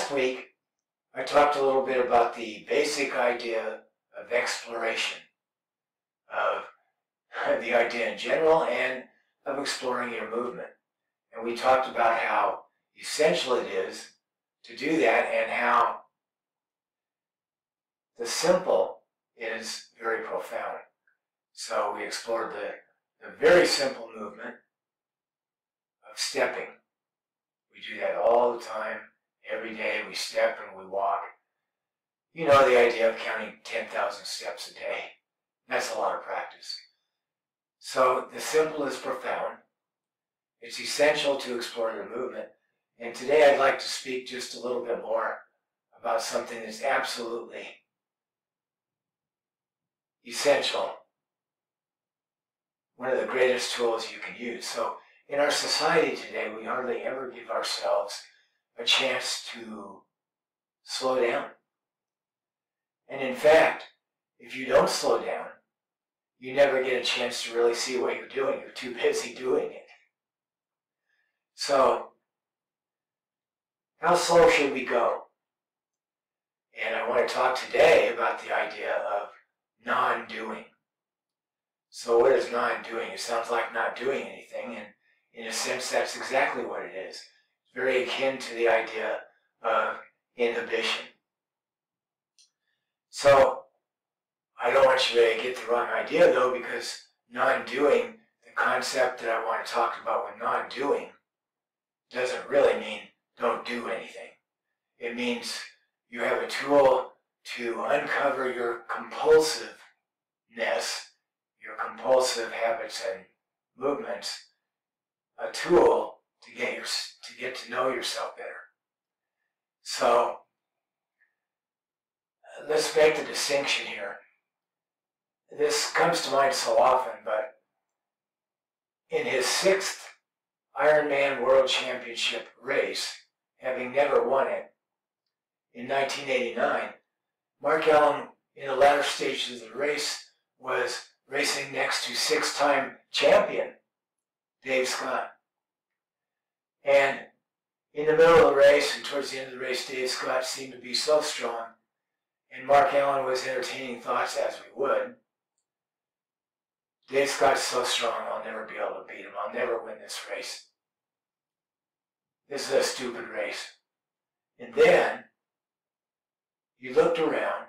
last week, I talked a little bit about the basic idea of exploration, of the idea in general, and of exploring your movement. And we talked about how essential it is to do that and how the simple is very profound. So we explored the very simple movement of stepping. We do that all the time. Every day we step and we walk. You know the idea of counting 10,000 steps a day. That's a lot of practice. So the simple is profound. It's essential to explore the movement. And today I'd like to speak just a little bit more about something that's absolutely essential. One of the greatest tools you can use. So in our society today, we hardly ever give ourselves a chance to slow down. And in fact, if you don't slow down, you never get a chance to really see what you're doing. You're too busy doing it. So, how slow should we go? And I want to talk today about the idea of non-doing. So what is non-doing? It sounds like not doing anything, and in a sense that's exactly what it is. It's very akin to the idea of inhibition. So, I don't want you to get the wrong idea though, because non-doing, the concept that I want to talk about with non-doing, doesn't really mean don't do anything. It means you have a tool to uncover your compulsiveness, your compulsive habits and movements, a tool to get to know yourself better. So let's make the distinction here. This comes to mind so often, but in his 6th Ironman World Championship race, having never won it, in 1989, Mark Allen, in the latter stages of the race, was racing next to 6-time champion Dave Scott. And in the middle of the race and towards the end of the race, Dave Scott seemed to be so strong, and Mark Allen was entertaining thoughts, as we would. Dave Scott's so strong, I'll never be able to beat him. I'll never win this race. This is a stupid race. And then he looked around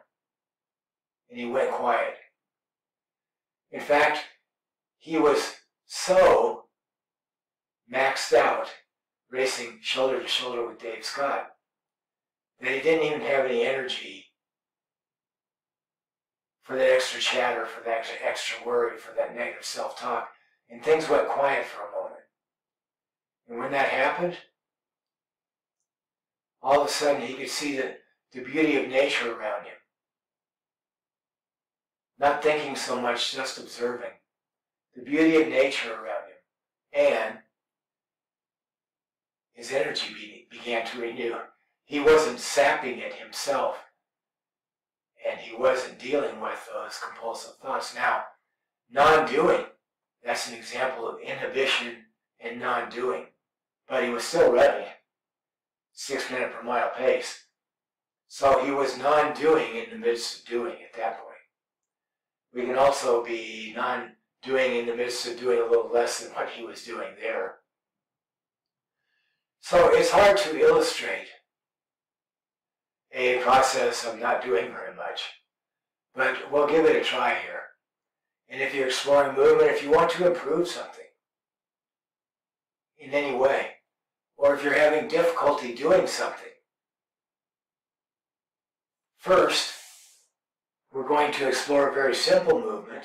and he went quiet. In fact, he was so maxed out racing shoulder to shoulder with Dave Scott that he didn't even have any energy for that extra chatter, for that extra worry, for that negative self-talk. And things went quiet for a moment. And when that happened, all of a sudden he could see the beauty of nature around him. Not thinking so much, just observing. The beauty of nature around him. And his energy began to renew. He wasn't sapping it himself. And he wasn't dealing with those compulsive thoughts. Now, non-doing, that's an example of inhibition and non-doing. But he was still running 6 minute per mile pace. So he was non-doing in the midst of doing at that point. We can also be non-doing in the midst of doing a little less than what he was doing there. So it's hard to illustrate a process of not doing very much, but we'll give it a try here. And if you're exploring movement, if you want to improve something in any way, or if you're having difficulty doing something, first, we're going to explore a very simple movement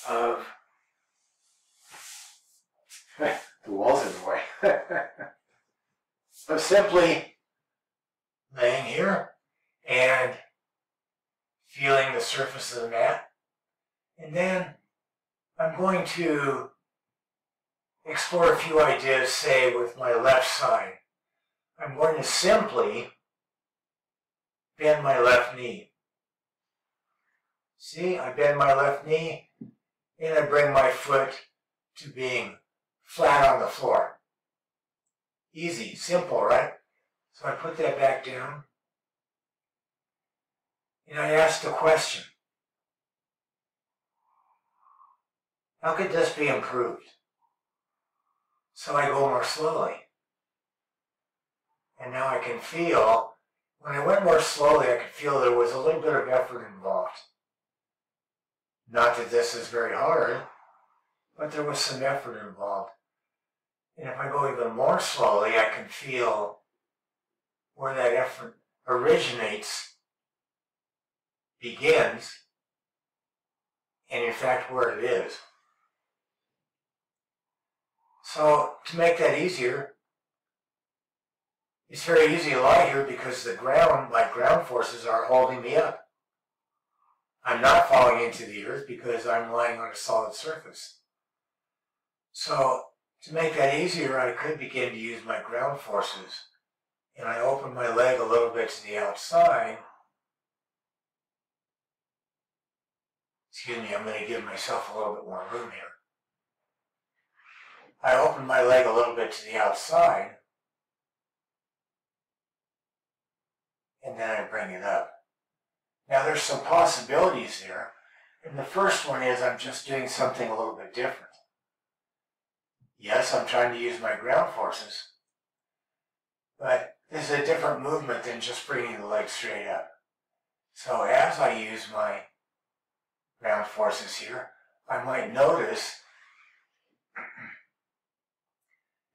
of the wall's in the way. Of simply laying here and feeling the surface of the mat. And then I'm going to explore a few ideas, say, with my left side. I'm going to simply bend my left knee. See, I bend my left knee, and I bring my foot to being flat on the floor. Easy, simple, right? So I put that back down, and I asked the question, how could this be improved? So I go more slowly. And now I can feel, when I went more slowly, I could feel there was a little bit of effort involved. Not that this is very hard, but there was some effort involved. And if I go even more slowly, I can feel where that effort originates, begins, and in fact where it is. So to make that easier, it's very easy to lie here because the ground, my ground forces are holding me up. I'm not falling into the earth because I'm lying on a solid surface. So to make that easier, I could begin to use my ground forces. And I open my leg a little bit to the outside. Excuse me, I'm going to give myself a little bit more room here. I open my leg a little bit to the outside, and then I bring it up. Now there's some possibilities there, and the first one is I'm just doing something a little bit different. Yes, I'm trying to use my ground forces, but this is a different movement than just bringing the leg straight up. So as I use my ground forces here, I might notice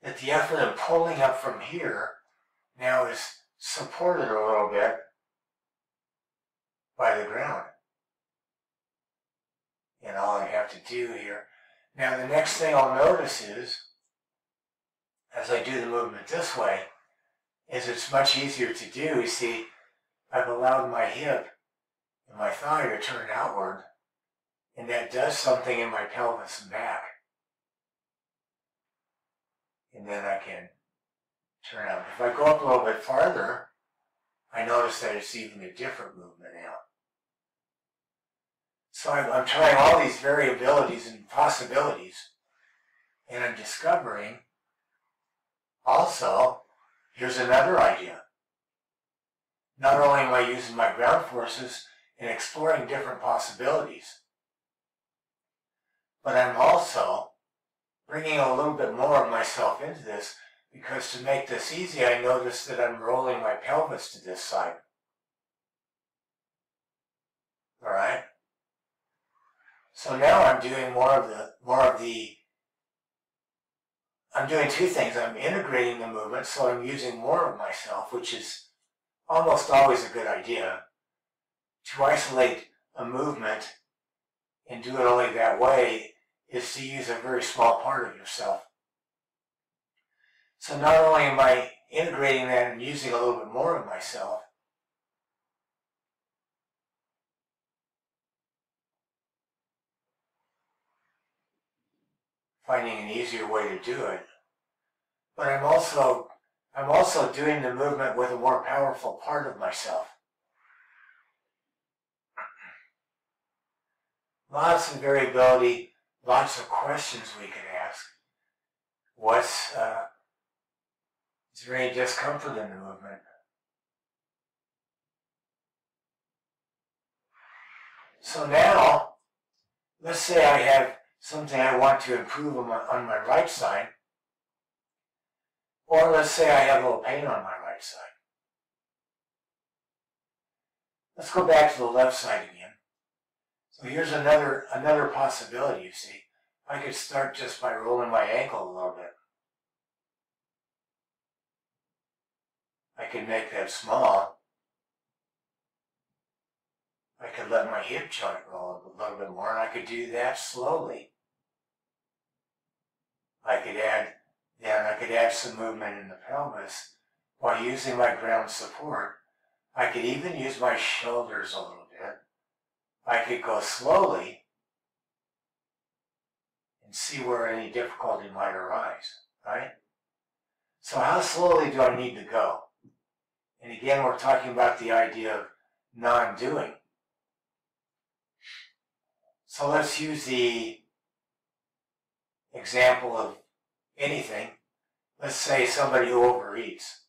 that the effort of pulling up from here now is supported a little bit by the ground. And all I have to do here, now the next thing I'll notice is, as I do the movement this way, is it's much easier to do. You see, I've allowed my hip and my thigh to turn outward, and that does something in my pelvis and back. And then I can turn out. If I go up a little bit farther, I notice that it's even a different movement now. So I'm trying all these variabilities and possibilities, and I'm discovering also, here's another idea. Not only am I using my ground forces and exploring different possibilities, but I'm also bringing a little bit more of myself into this, because to make this easy, I notice that I'm rolling my pelvis to this side. All right? So now I'm doing I'm doing two things. I'm integrating the movement, so I'm using more of myself, which is almost always a good idea. To isolate a movement and do it only that way is to use a very small part of yourself. So not only am I integrating that and using a little bit more of myself, finding an easier way to do it, but I'm also doing the movement with a more powerful part of myself. Lots of variability, lots of questions we can ask. Is there any discomfort in the movement? So now, let's say I have something I want to improve on my right side, or let's say I have a little pain on my right side. Let's go back to the left side again. So here's another possibility, you see. I could start just by rolling my ankle a little bit. I could make that small. I could let my hip joint roll a little bit more, and I could do that slowly. I could add some movement in the pelvis while using my ground support. I could even use my shoulders a little bit. I could go slowly and see where any difficulty might arise, right? So how slowly do I need to go? And again, we're talking about the idea of non-doing. So let's use the example of anything. Let's say somebody who overeats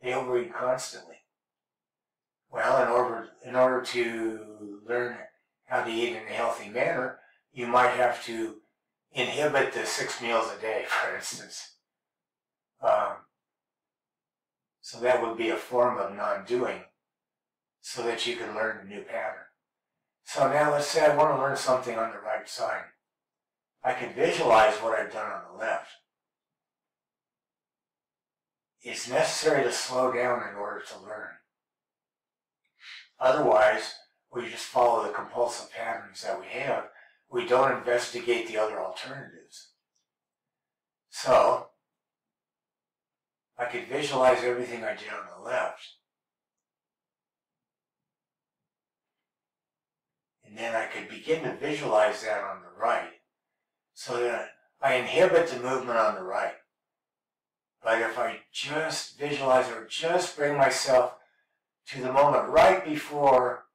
They overeat constantly. Well, in order to learn how to eat in a healthy manner, you might have to inhibit the 6 meals a day, for instance. So that would be a form of non-doing, so that you can learn a new pattern. So now let's say I want to learn something on the right side. I can visualize what I've done on the left. It's necessary to slow down in order to learn. Otherwise, we just follow the compulsive patterns that we have. We don't investigate the other alternatives. So, I could visualize everything I did on the left. And then I could begin to visualize that on the right. So that I inhibit the movement on the right. But if I just visualize or just bring myself to the moment right before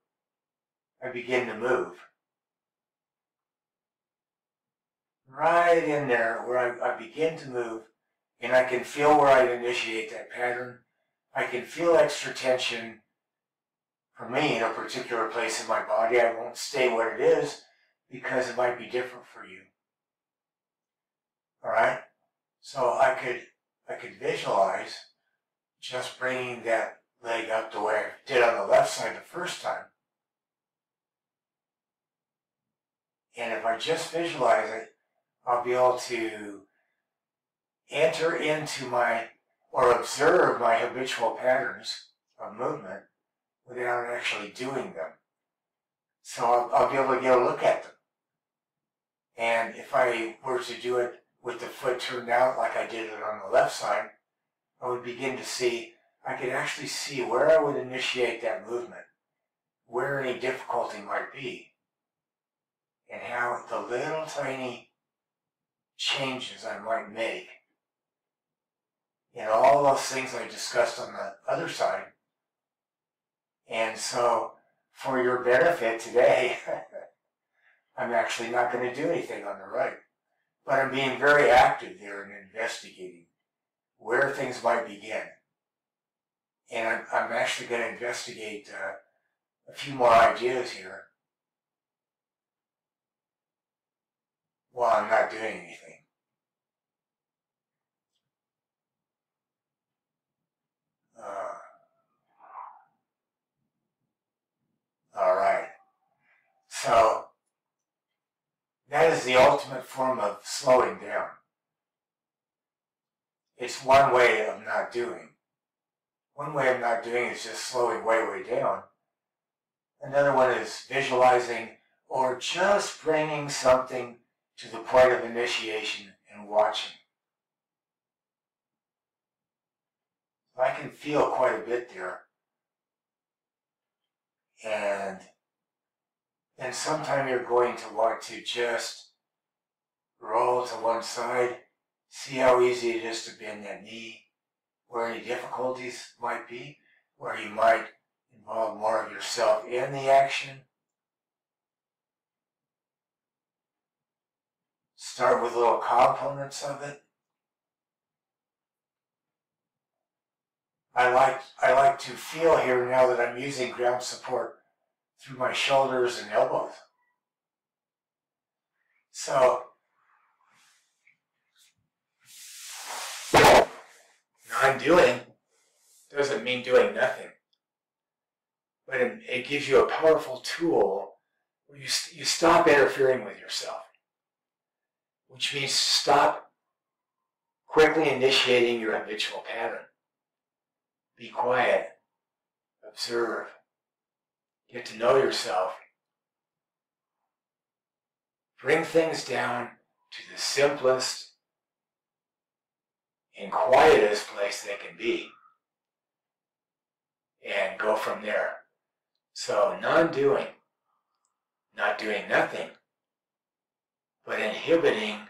I begin to move, right in there where I begin to move, and I can feel where I initiate that pattern. I can feel extra tension for me in a particular place in my body. I won't state what it is because it might be different for you. All right? So I could visualize just bringing that leg up the way I did on the left side the first time. And if I just visualize it, I'll be able to enter into or observe my habitual patterns of movement without actually doing them. So I'll be able to get a look at them. And if I were to do it with the foot turned out like I did it on the left side, I would begin to see, I could actually see where I would initiate that movement, where any difficulty might be, and how the little tiny changes I might make in all those things I discussed on the other side. And so, for your benefit today, I'm actually not going to do anything on the right. But I'm being very active there in investigating where things might begin. And I'm actually going to investigate a few more ideas here while I'm not doing anything. All right. So, that is the ultimate form of slowing down. It's one way of not doing. One way of not doing is just slowing way, way down. Another one is visualizing or just bringing something to the point of initiation and watching. I can feel quite a bit there. And then sometime you're going to want to just roll to one side, see how easy it is to bend that knee, where any difficulties might be, where you might involve more of yourself in the action. Start with little components of it. I like to feel here now that I'm using ground support through my shoulders and elbows. So, non-doing doesn't mean doing nothing, but it gives you a powerful tool where you stop interfering with yourself, which means stop quickly initiating your habitual pattern. Be quiet, observe, get to know yourself, bring things down to the simplest and quietest place they can be, and go from there. So non-doing, not doing nothing, but inhibiting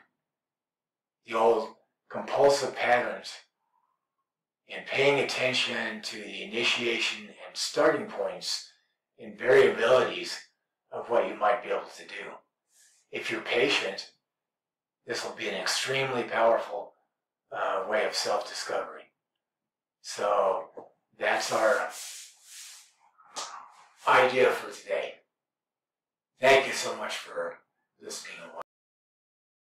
the old compulsive patterns and paying attention to the initiation and starting points and variabilities of what you might be able to do. If you're patient, this will be an extremely powerful way of self-discovery. So that's our idea for today. Thank you so much for listening and watching.